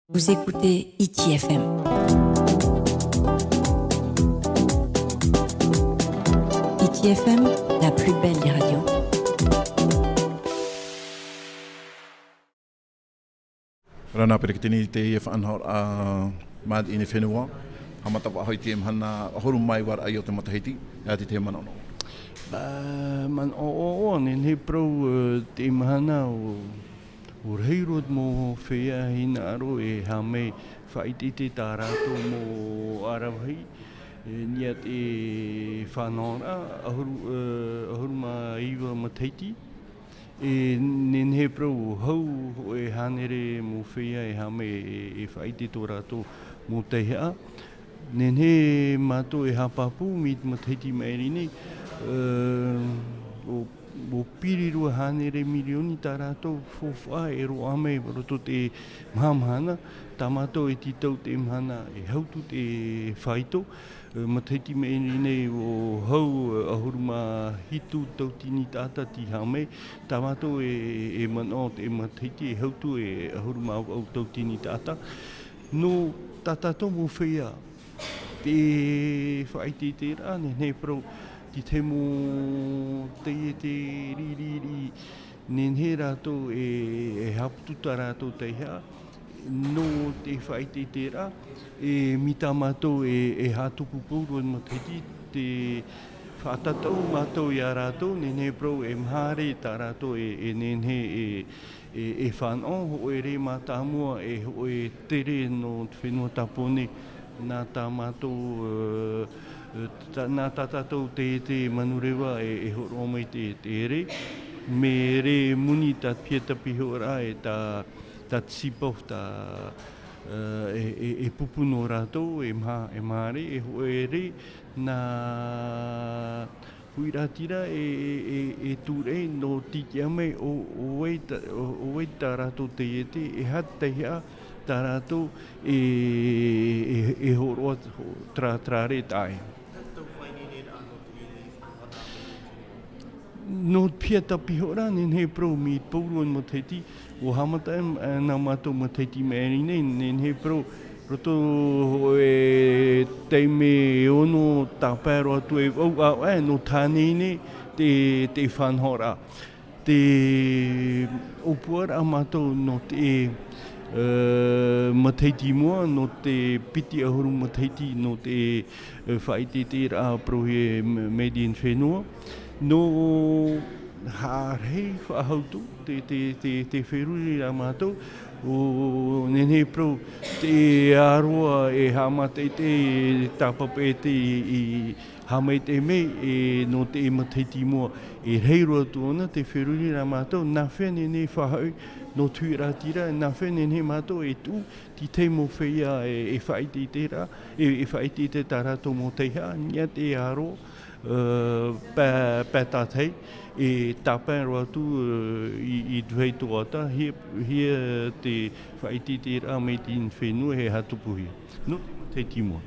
Vous écoutez ITFM. ITFM, la plus belle des radios. Rana perikitini te ia whanhor a maad ine whenua. Hamatawa hoi te mhana horu mai war ai o te matahiti. Ia te manono. Man o nen he pro te mahana o reirot mo whea hina aro e hame whaiti te tā rātou mo arawhi. Nia te whanora ahuru ma iwa mataiti. Nen he pro hau e hanere mo whea e hame e whaiti tō rātou mo te hea. Nen he mato e hapapu mi mataiti maeri nei. O pirirua hanere milioni tā rātou whowha e ro ame roto te mahamahana, tā mātou e titau te mahana e hautu te whaito. Mataiti meni nei o hau ahuruma hitu tautini tāta ti hame, tā mātou e mano te mataiti e hautu e ahuruma au tautini tāta. No tātātou mo whea te whaiti te rā, nei pro Ti te mo te ririri nen he rātou e hapututa rātou te hea. No te whaiti te rā, mita mātou e hātupu pauro ma te whātatau mātou i a rātou, nen he pro e mhare tā rātou e nen he e whanau, ho e re mātā mua ho e tere no te whenua tapone nā tā mātou nā tātou te manurewa e horo mai te ere. Me re muni tā pieta piho rā e tā tsipo e pupu no rātou e mahare e ho e re nā huiratira e ture no tiki ame o wei tā rātou te ete e hat te hea tā rātou e horo trāre tae. No pia tapiho rā, nen he pro mi pauruan mataiti o hamata nā mātou mataiti mēri nei, nen he pro roto e teime ono tāpēro atu e au no tānei nei te whanhora. Te opuara mātou no te mataiti mua, no te piti ahuru mataiti, no te whaiti te rā pro he made in whenua. No hārhei whahautu, te wheruri rā mātou, o nen he pro te aroa e hamate te tāpapa te i hamei te mei no te mataiti mua e reiroa tuona te wheruri rā mātou, nā whea nen he whahau no tuiratira, nā whea nen he mātou e tū, ti te mo whea e whaiti te rā, e whaiti te tā rātou mo te hea, nia te aroa, pētātei e tāpēro atu i duhei toata hia te whaiti te rā mei tin whenua he hatupuhi. No, te timoa.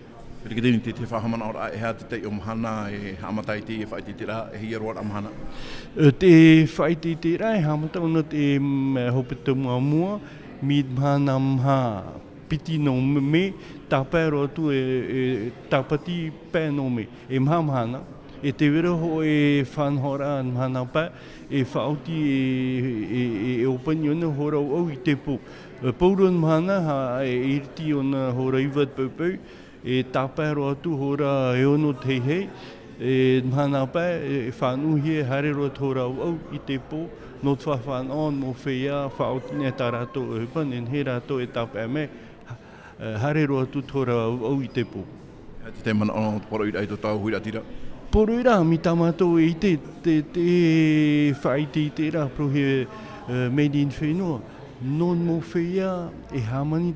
Perikitini te whahamana ora e hea te te o mahana e hamatai te whaiti te rā e hia roa amahana. Te whaiti te rā e hamata ona te hopeta mua mi mahana mha piti no me tāpēro atu e tāpati pē no me e mahamahana. E te wera ho e whanhora mahana pā, e whaoti e opani ona horau au i te pō. Pauruan mahana ha e iriti ona hora iwat paupau, e tāpēro atu hora e ono te hei, e mahana pā e whanuhi e harero horau au i te pō, no twa whanon mo whea whaoti ne tā rātou e hupa, nen he rātou e tāpē me, harero atu horau au i te pō. Te mana ono poro i raito tau huiratira. Poro i rā, mi tā mātou e te whaiti te rā pro he made in whenua. Non mo whea e hamani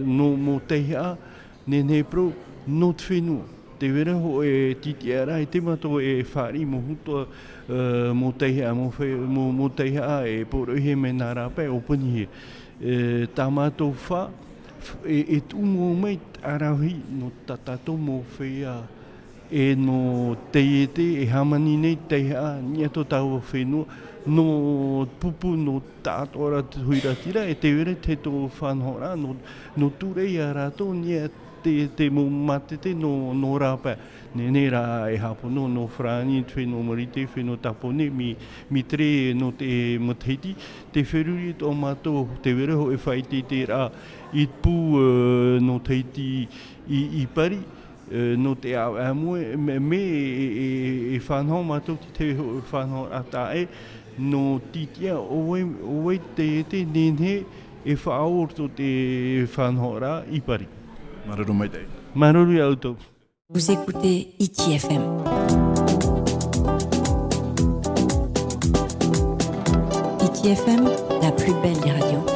no mo te hea, nen he pro no te whenua. Te wera ho e titi ara e te mātou e whari mo hutoa mo te hea, mo te hea e poro i he me nā rāpai opani he. Tā mātou wha e tumo mei arahi no tātou mo whea e no teite e hamani nei teha nia to tau whenua no pupu no tātora huira tira e te were te tō whanhora no ture i a rato nia te mo matete no rapa ne rā e hapono no frani tue no marite wheno tapone mi tre no te matiti te wheruri tō mato te were ho e whaiti te rā i pū no teiti i pari no te au amue me e whanau mato te whanau ata e no titia oe te nene e whaorto te whanau rā i pari. Mararu mai tei. Mararu auto. Vous écoutez ITFM. ITFM, la plus belle des radios.